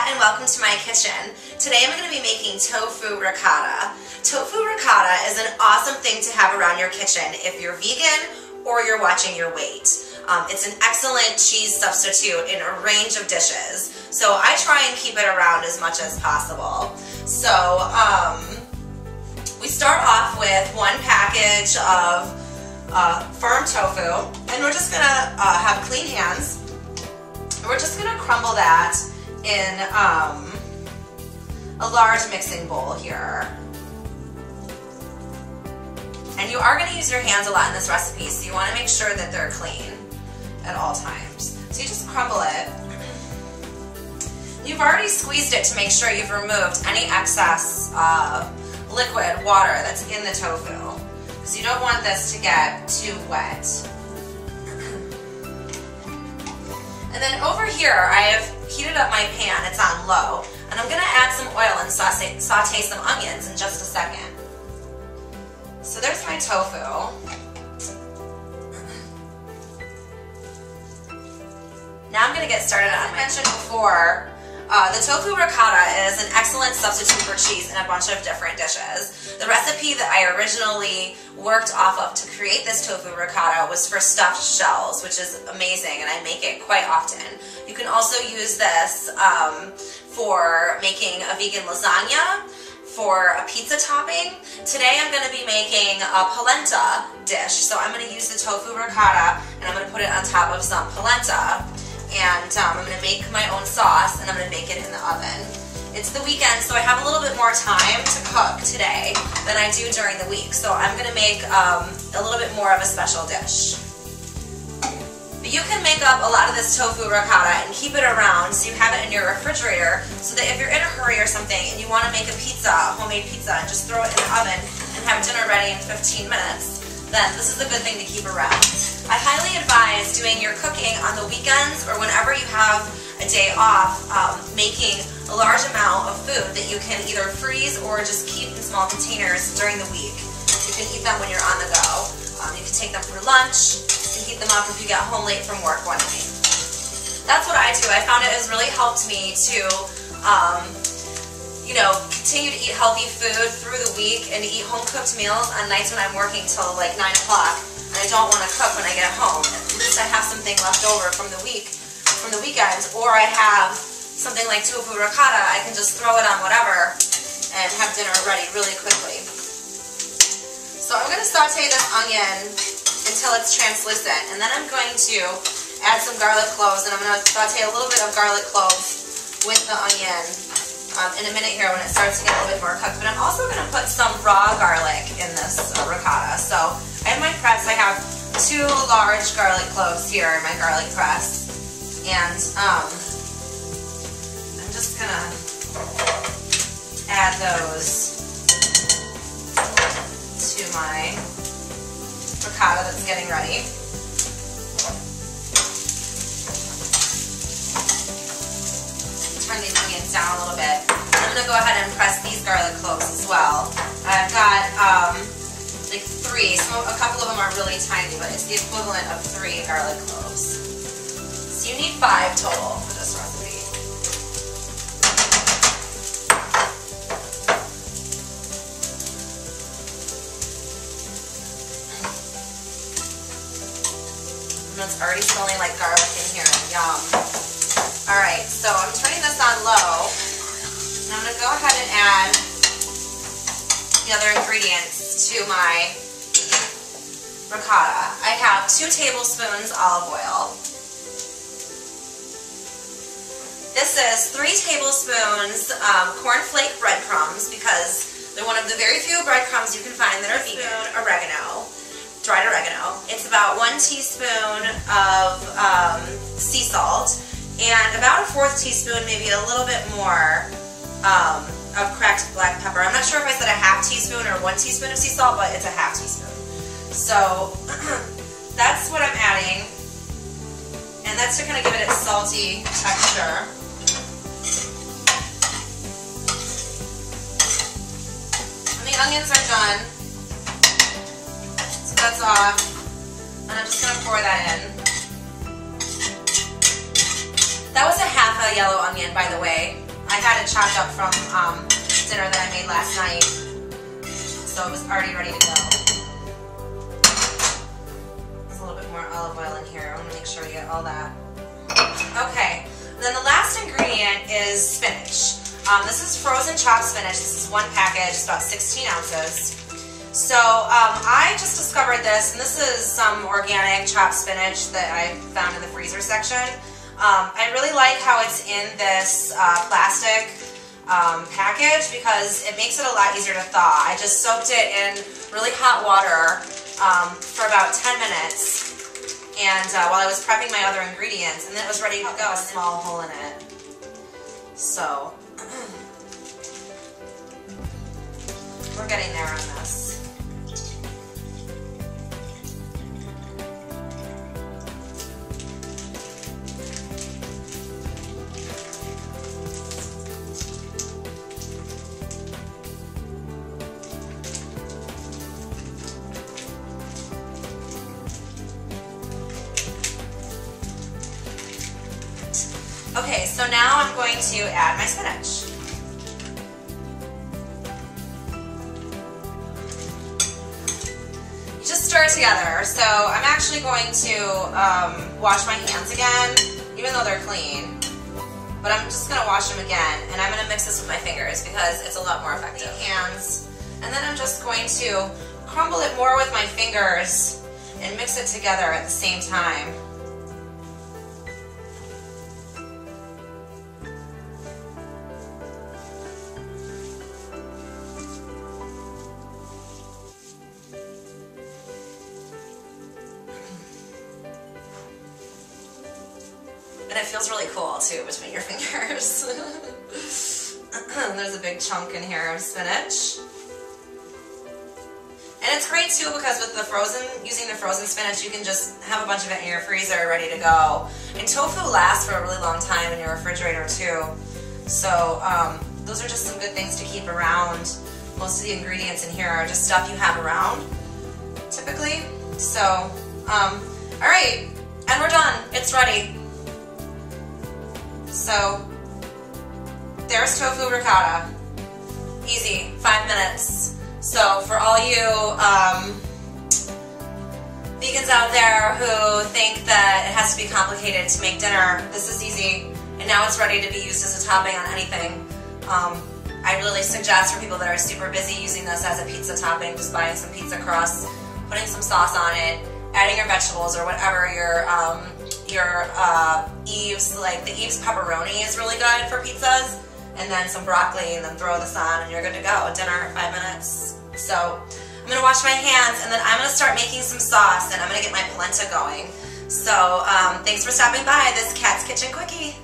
and welcome to my kitchen. Today I'm going to be making tofu ricotta. Tofu ricotta is an awesome thing to have around your kitchen if you're vegan or you're watching your weight. It's an excellent cheese substitute in a range of dishes, so I try and keep it around as much as possible. So we start off with one package of firm tofu, and we're just going to have clean hands. We're just going to crumble that in a large mixing bowl here. And you are going to use your hands a lot in this recipe, so you want to make sure that they're clean at all times. So you just crumble it. You've already squeezed it to make sure you've removed any excess liquid water that's in the tofu, because you don't want this to get too wet. And then over here, I have heated up my pan. It's on low. And I'm going to add some oil and saute some onions in just a second. So there's my tofu. Now I'm going to get started on it. As I mentioned before, the tofu ricotta is an excellent substitute for cheese in a bunch of different dishes. The recipe that I originally worked off of to create this tofu ricotta was for stuffed shells, which is amazing, and I make it quite often. You can also use this for making a vegan lasagna, for a pizza topping. Today I'm going to be making a polenta dish, so I'm going to use the tofu ricotta and I'm going to put it on top of some polenta. And I'm going to make my own sauce, and I'm going to bake it in the oven. It's the weekend, so I have a little bit more time to cook today than I do during the week. So I'm going to make a little bit more of a special dish. But you can make up a lot of this tofu ricotta and keep it around so you have it in your refrigerator, so that if you're in a hurry or something and you want to make a pizza, a homemade pizza, and just throw it in the oven and have dinner ready in 15 minutes, then this is a good thing to keep around. I highly advise doing your cooking on the weekends or whenever you have a day off, making a large amount of food that you can either freeze or just keep in small containers during the week. You can eat them when you're on the go. You can take them for lunch. You can heat them up if you get home late from work one night. That's what I do. I found it has really helped me to continue to eat healthy food through the week and to eat home-cooked meals on nights when I'm working till like 9 o'clock and I don't want to cook when I get home. At least I have something left over from the weekend, or I have something like tofu ricotta. I can just throw it on whatever and have dinner ready really quickly. So I'm going to saute this onion until it's translucent, and then I'm going to add some garlic cloves, and I'm going to saute a little bit of garlic cloves with the onion in a minute here when it starts to get a little bit more cooked. But I'm also going to put some raw garlic in this ricotta. So I have my press. I have 2 large garlic cloves here in my garlic press. And I'm just going to add those to my ricotta that's getting ready. Turn these onions down a little bit. I'm going to go ahead and press these garlic cloves as well. I've got like 3. A couple of them are really tiny, but it's the equivalent of 3 garlic cloves. So you need 5 total for this recipe. And it's already smelling like garlic in here. Yum. Alright, so I'm turning this on low, and I'm going to go ahead and add the other ingredients to my ricotta. I have 2 tablespoons olive oil. This is 3 tablespoons cornflake breadcrumbs, because they're one of the very few breadcrumbs you can find that are vegan. Oregano, dried oregano. It's about 1 teaspoon of sea salt, and about a 1/4 teaspoon, maybe a little bit more, of cracked black pepper. I'm not sure if I said a 1/2 teaspoon or 1 teaspoon of sea salt, but it's a 1/2 teaspoon. So that's what I'm adding, and that's to kind of give it its salty texture. And the onions are done, so that's off, and I'm just going to pour that in. That was a half a yellow onion, by the way. I had it chopped up from dinner that I made last night, so it was already ready to go. There's a little bit more olive oil in here. I want to make sure you get all that. Okay, then the last ingredient is spinach. This is frozen chopped spinach. This is one package, it's about 16 ounces. So I just discovered this, and this is some organic chopped spinach that I found in the freezer section. I really like how it's in this plastic package because it makes it a lot easier to thaw. I just soaked it in really hot water for about 10 minutes, and while I was prepping my other ingredients, and then it was ready to go. A small hole in it. So we're getting there on this. Okay, so now I'm going to add my spinach. You just stir it together. So I'm actually going to wash my hands again, even though they're clean. But I'm just going to wash them again, and I'm going to mix this with my fingers because it's a lot more effective. Hands, and then I'm just going to crumble it more with my fingers and mix it together at the same time. And it feels really cool too between your fingers. There's a big chunk in here of spinach. And it's great too because with the using the frozen spinach, you can just have a bunch of it in your freezer ready to go. And tofu lasts for a really long time in your refrigerator too. So those are just some good things to keep around. Most of the ingredients in here are just stuff you have around, typically. So, alright, and we're done. It's ready. So, there's tofu ricotta. Easy, 5 minutes. So for all you vegans out there who think that it has to be complicated to make dinner, this is easy. And now it's ready to be used as a topping on anything. I really suggest for people that are super busy using this as a pizza topping, just buying some pizza crust, putting some sauce on it, adding your vegetables or whatever your Eve's, like the Eve's pepperoni is really good for pizzas, and then some broccoli, and then throw this on and you're good to go. Dinner in 5 minutes. So I'm going to wash my hands, and then I'm going to start making some sauce, and I'm going to get my polenta going. So thanks for stopping by this Cat's Kitchen Quickie.